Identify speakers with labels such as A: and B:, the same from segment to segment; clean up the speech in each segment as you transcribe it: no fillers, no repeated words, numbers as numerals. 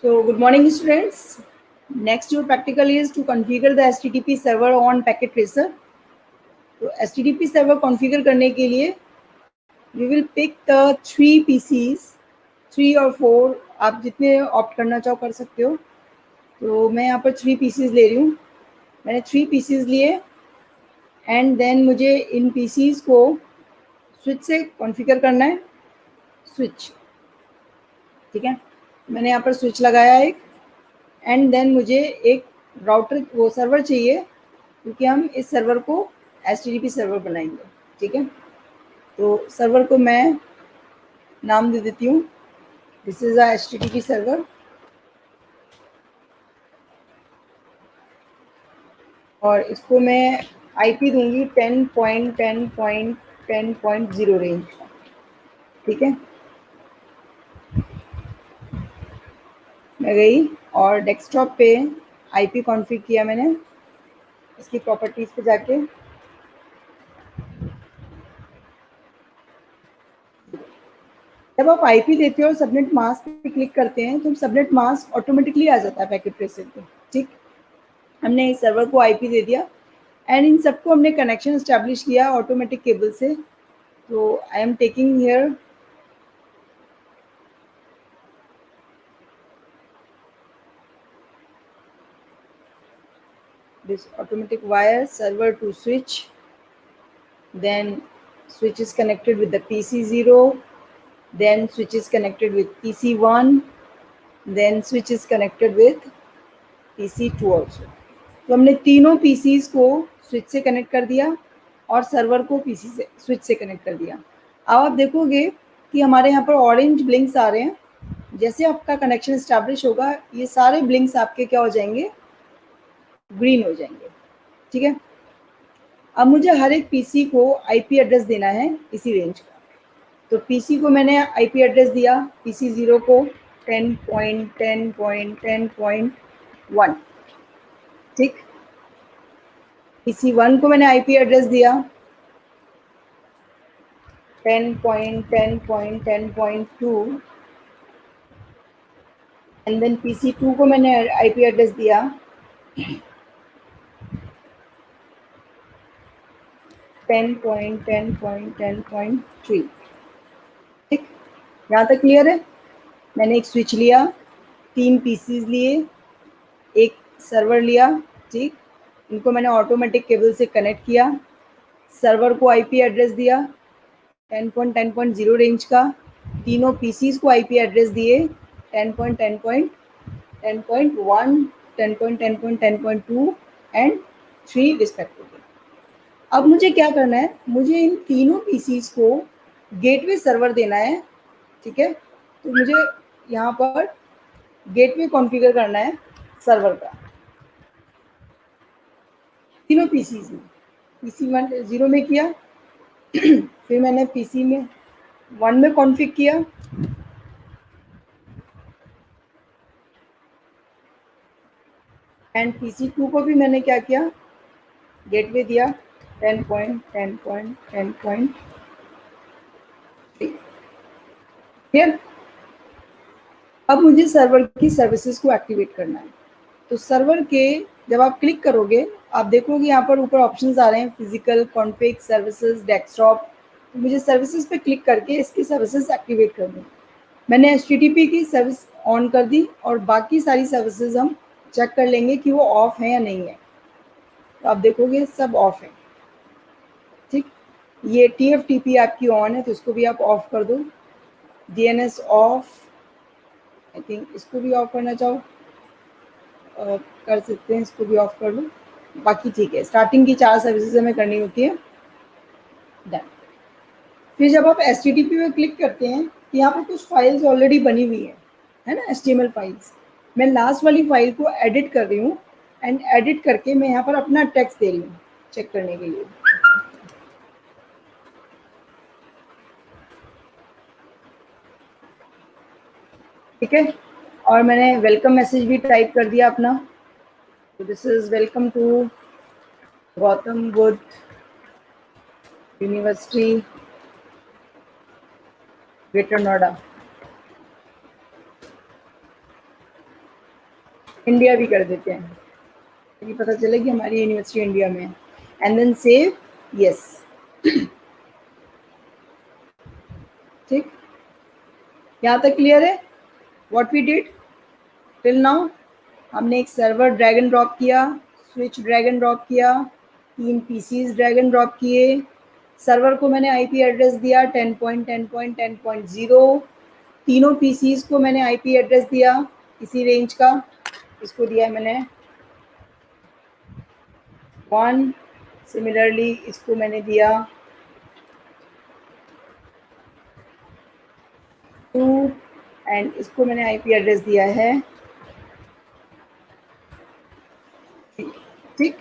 A: So good morning students. Next your practical is to configure the HTTP server on Packet Tracer. तो HTTP server configure करने के लिए we will pick the 3 PCs, 3 और 4 आप जितने opt करना चाहो कर सकते हो. तो मैं यहाँ पर 3 PCs ले रही हूँ. मैंने 3 PCs लिए एंड देन मुझे इन PCs को स्विच से कॉन्फ़िगर करना है. स्विच, ठीक है. मैंने यहाँ पर स्विच लगाया एक एंड देन मुझे एक राउटर वो सर्वर चाहिए क्योंकि हम इस सर्वर को HTTP सर्वर बनाएंगे. ठीक है. तो सर्वर को मैं नाम दे देती हूँ. This is a HTTP server और इसको मैं IP दूंगी 10.10.10.0 रेंज का. ठीक है. मैं गई और डेस्कटॉप पे IP कॉन्फ़िग किया मैंने. इसकी प्रॉपर्टीज पे जाके जब आप IP देते हो और सबनेट मास्क पे क्लिक करते हैं तो सबनेट मास्क ऑटोमेटिकली आ जाता है पैकेट ट्रेसर पे. ठीक. हमने इस सर्वर को IP दे दिया एंड इन सबको हमने कनेक्शन एस्टेब्लिश किया ऑटोमेटिक केबल से. तो I am taking here this automatic wire server to switch, then switch is connected with the PC0, then switch is connected with PC1, then switch is connected with PC2 also. तो हमने तीनों PCs को switch से connect कर दिया और server को PC से स्विच से कनेक्ट कर दिया. अब आप देखोगे कि हमारे यहाँ पर ऑरेंज ब्लिंक्स आ रहे हैं. जैसे आपका कनेक्शन एस्टैब्लिश होगा ये सारे ब्लिंक्स आपके क्या हो जाएंगे, ग्रीन हो जाएंगे. ठीक है. अब मुझे हर एक पीसी को IP एड्रेस देना है इसी रेंज का. तो पीसी को मैंने IP एड्रेस दिया PC0 को 10.10.10.1. ठीक. PC1 को मैंने IP एड्रेस दिया 10.10.10.2 एंड देन PC2 को मैंने IP एड्रेस दिया 10.10.10.3. ठीक. यहाँ तक क्लियर है. मैंने एक स्विच लिया, 3 PCs लिए, एक सर्वर लिया. ठीक. इनको मैंने ऑटोमेटिक केबल से कनेक्ट किया. सर्वर को IP एड्रेस दिया 10.10.0 रेंज का. तीनों PCs को IP एड्रेस दिए 10.10.10.1, 10.10.10.2 एंड 3 रिस्पेक्टिवली. अब मुझे क्या करना है, मुझे इन तीनों PCs को गेटवे सर्वर देना है. ठीक है. तो मुझे यहाँ पर गेटवे कॉन्फ़िगर करना है सर्वर का तीनों PCs में. PC0 में किया, फिर मैंने PC1 में कॉन्फ़िग किया, एंड PC2 को भी मैंने क्या किया, गेटवे दिया 10.10.10.3. क्लियर. अब मुझे सर्वर की सर्विसेज को एक्टिवेट करना है. तो सर्वर के जब आप क्लिक करोगे आप देखोगे यहाँ पर ऊपर ऑप्शंस आ रहे हैं, फिजिकल, कॉन्फ़िग, सर्विसेज, डेस्कटॉप. तो मुझे सर्विसेज पे क्लिक करके इसकी सर्विसेज एक्टिवेट करनी है. मैंने HTTP की सर्विस ऑन कर दी और बाकी सारी सर्विसेज हम चेक कर लेंगे कि वो ऑफ है या नहीं है. तो आप देखोगे सब ऑफ है. ठीक. ये TFTP आपकी ऑन है तो इसको भी आप ऑफ कर दो. DNS ऑफ, आई थिंक इसको भी ऑफ करना चाहो कर सकते हैं, इसको भी ऑफ कर लो. बाकी ठीक है. स्टार्टिंग की 4 सर्विसेज हमें करनी होती है. डन. फिर जब आप HTTP पे क्लिक करते हैं तो यहाँ पर कुछ फाइल्स ऑलरेडी बनी हुई है ना, HTML फाइल्स. मैं लास्ट वाली फाइल को एडिट कर रही हूँ एंड एडिट करके मैं यहाँ पर अपना टेक्स्ट दे रही हूँ चेक करने के लिए. ठीक है. और मैंने वेलकम मैसेज भी टाइप कर दिया अपना. तो this is welcome to Gautam Buddha university Greater Noida. India भी कर देते हैं, ये पता चले कि हमारी यूनिवर्सिटी इंडिया में है। And then save yes. ठीक, यहाँ तक क्लियर है what we did till now? हमने एक सर्वर ड्रैग एंड ड्रॉप किया, स्विच ड्रैग एंड ड्रॉप किया, 3 पीसीज ड्रैग एंड ड्रॉप किए, सर्वर को मैंने आईपी एड्रेस दिया 10.10.10.0, तीनों पीसीज को मैंने आईपी एड्रेस दिया इसी रेंज का, इसको दिया मैंने 1, सिमिलरली इसको मैंने दिया 2 एंड इसको मैंने आईपी एड्रेस दिया है, ठीक।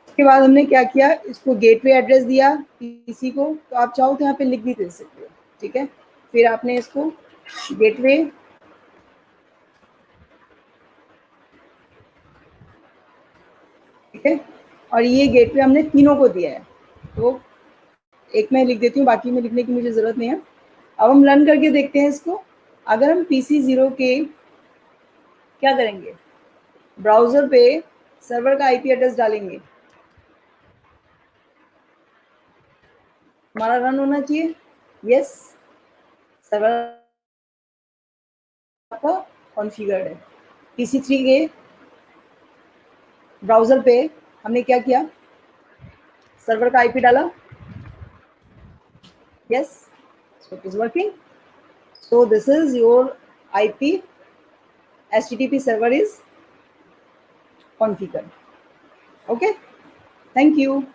A: उसके बाद हमने क्या किया, इसको गेटवे एड्रेस दिया पीसी को, तो आप चाहो तो यहाँ पे लिख भी दे सकते हो, ठीक है। फिर आपने इसको गेटवे, ठीक है, और ये गेटवे हमने तीनों को दिया है, तो एक मैं लिख देती हूँ, बाकी में लिखने की मुझे जरूरत नहीं है। अब हम रन करके देखते हैं इसको। अगर हम PC0 के क्या करेंगे, ब्राउजर पे सर्वर का आईपी एड्रेस डालेंगे, हमारा रन होना चाहिए, यस, सर्वर आपका कॉन्फ़िगर्ड है। PC3 के ब्राउजर पे हमने क्या किया, सर्वर का आईपी डाला, yes, so it is working. So this is your IP HTTP server is configured. Okay, thank you.